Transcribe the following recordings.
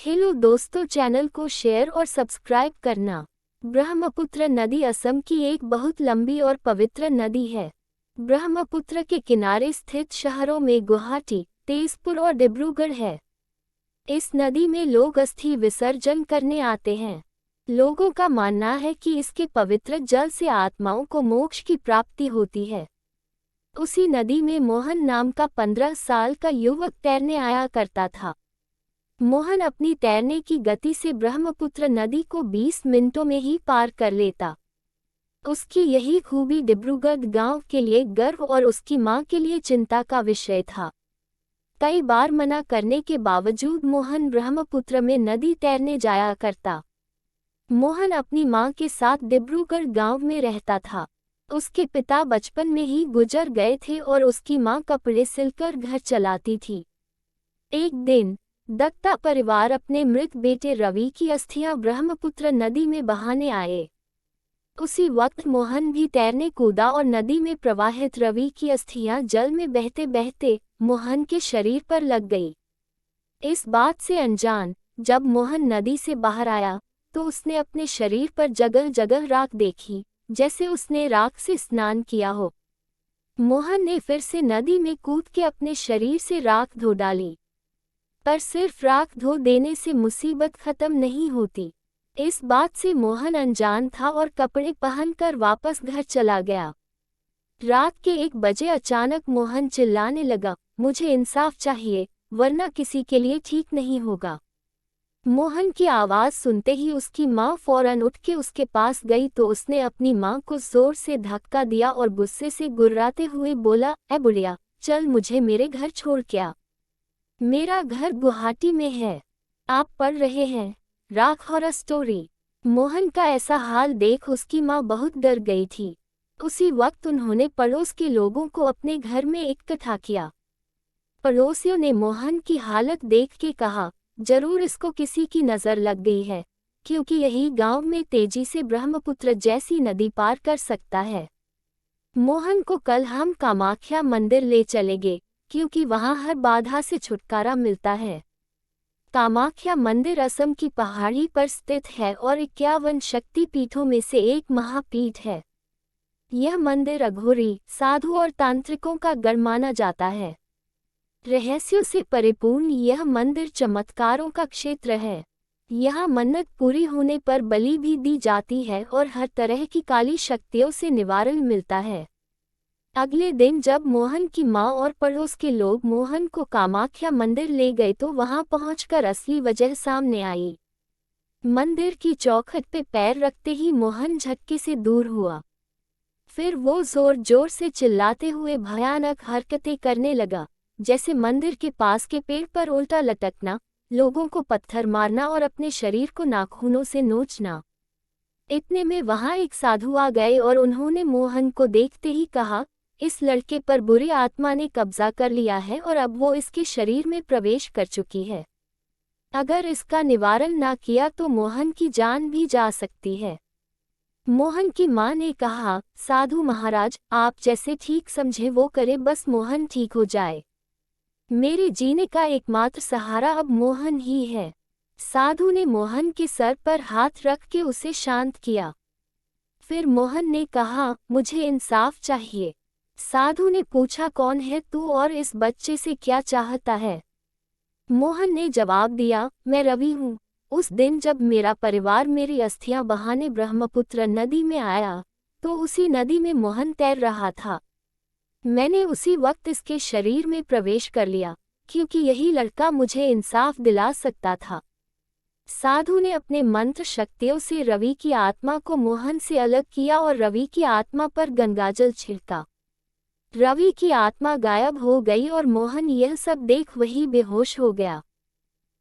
Hello दोस्तों, channel को share और सब्सक्राइब करना। ब्रह्मपुत्र नदी असम की एक बहुत लंबी और पवित्र नदी है। ब्रह्मपुत्र के किनारे स्थित शहरों में गुवाहाटी, तेजपुर और डिब्रूगढ़ है। इस नदी में लोग अस्थि विसर्जन करने आते हैं। लोगों का मानना है कि इसके पवित्र जल से आत्माओं को मोक्ष की प्राप्ति होती है। उसी नदी में मोहन नाम का 15 साल का युवक तैरने आया करता था। मोहन अपनी तैरने की गति से ब्रह्मपुत्र नदी को 20 मिनटों में ही पार कर लेता। उसकी यही खूबी डिब्रूगढ़ गांव के लिए गर्व और उसकी मां के लिए चिंता का विषय था। कई बार मना करने के बावजूद मोहन ब्रह्मपुत्र में नदी तैरने जाया करता। मोहन अपनी मां के साथ डिब्रूगढ़ गांव में रहता था। उसके पिता बचपन में ही गुजर गए थे और उसकी मां कपड़े सिलकर घर चलाती थी। एक दिन दत्ता परिवार अपने मृत बेटे रवि की अस्थियां ब्रह्मपुत्र नदी में बहाने आए। उसी वक्त मोहन भी तैरने कूदा और नदी में प्रवाहित रवि की अस्थियां जल में बहते बहते मोहन के शरीर पर लग गई। इस बात से अनजान जब मोहन नदी से बाहर आया तो उसने अपने शरीर पर जगह जगह राख देखी, जैसे उसने राख से स्नान किया हो। मोहन ने फिर से नदी में कूद के अपने शरीर से राख धो डाली, पर सिर्फ राख धो देने से मुसीबत खत्म नहीं होती। इस बात से मोहन अनजान था और कपड़े पहनकर वापस घर चला गया। रात के 1 बजे अचानक मोहन चिल्लाने लगा, मुझे इंसाफ चाहिए, वरना किसी के लिए ठीक नहीं होगा। मोहन की आवाज़ सुनते ही उसकी माँ फौरन उठ के उसके पास गई तो उसने अपनी माँ को जोर से धक्का दिया और गुस्से से गुर्राते हुए बोला, ए बुढ़िया, चल मुझे मेरे घर छोड़ के आ। मेरा घर गुवाहाटी में है। आप पढ़ रहे हैं राख हॉरर स्टोरी। मोहन का ऐसा हाल देख उसकी माँ बहुत डर गई थी। उसी वक्त उन्होंने पड़ोस के लोगों को अपने घर में इकट्ठा किया। पड़ोसियों ने मोहन की हालत देख के कहा, जरूर इसको किसी की नज़र लग गई है, क्योंकि यही गांव में तेजी से ब्रह्मपुत्र जैसी नदी पार कर सकता है। मोहन को कल हम कामाख्या मंदिर ले चलेंगे, क्योंकि वहां हर बाधा से छुटकारा मिलता है। कामाख्या मंदिर असम की पहाड़ी पर स्थित है और 51 शक्ति पीठों में से एक महापीठ है। यह मंदिर अघोरी, साधु और तांत्रिकों का गढ़ माना जाता है। रहस्यों से परिपूर्ण यह मंदिर चमत्कारों का क्षेत्र है। यहाँ मन्नत पूरी होने पर बलि भी दी जाती है और हर तरह की काली शक्तियों से निवारण मिलता है। अगले दिन जब मोहन की माँ और पड़ोस के लोग मोहन को कामाख्या मंदिर ले गए तो वहां पहुंचकर असली वजह सामने आई। मंदिर की चौखट पे पैर रखते ही मोहन झटके से दूर हुआ। फिर वो जोर जोर से चिल्लाते हुए भयानक हरकतें करने लगा, जैसे मंदिर के पास के पेड़ पर उल्टा लटकना, लोगों को पत्थर मारना और अपने शरीर को नाखूनों से नोचना। इतने में वहां एक साधु आ गए और उन्होंने मोहन को देखते ही कहा, इस लड़के पर बुरी आत्मा ने कब्जा कर लिया है और अब वो इसके शरीर में प्रवेश कर चुकी है। अगर इसका निवारण ना किया तो मोहन की जान भी जा सकती है। मोहन की मां ने कहा, साधु महाराज, आप जैसे ठीक समझे वो करे, बस मोहन ठीक हो जाए। मेरे जीने का एकमात्र सहारा अब मोहन ही है। साधु ने मोहन के सर पर हाथ रख के उसे शांत किया। फिर मोहन ने कहा, मुझे इंसाफ चाहिए। साधु ने पूछा, कौन है तू और इस बच्चे से क्या चाहता है? मोहन ने जवाब दिया, मैं रवि हूँ। उस दिन जब मेरा परिवार मेरी अस्थियां बहाने ब्रह्मपुत्र नदी में आया तो उसी नदी में मोहन तैर रहा था। मैंने उसी वक्त इसके शरीर में प्रवेश कर लिया, क्योंकि यही लड़का मुझे इंसाफ दिला सकता था। साधु ने अपने मंत्र शक्तियों से रवि की आत्मा को मोहन से अलग किया और रवि की आत्मा पर गंगाजल छिड़का। रवि की आत्मा गायब हो गई और मोहन यह सब देख वही बेहोश हो गया।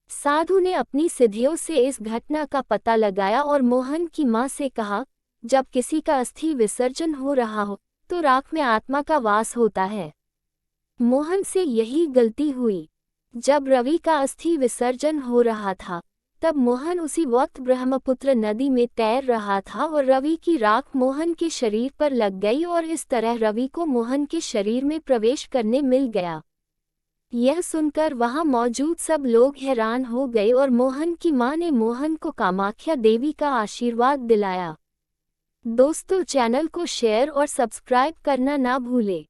साधु ने अपनी सिद्धियों से इस घटना का पता लगाया और मोहन की मां से कहा, जब किसी का अस्थि विसर्जन हो रहा हो तो राख में आत्मा का वास होता है। मोहन से यही गलती हुई। जब रवि का अस्थि विसर्जन हो रहा था तब मोहन उसी वक्त ब्रह्मपुत्र नदी में तैर रहा था और रवि की राख मोहन के शरीर पर लग गई और इस तरह रवि को मोहन के शरीर में प्रवेश करने मिल गया। यह सुनकर वहां मौजूद सब लोग हैरान हो गए और मोहन की मां ने मोहन को कामाख्या देवी का आशीर्वाद दिलाया। दोस्तों, चैनल को शेयर और सब्सक्राइब करना ना भूलें।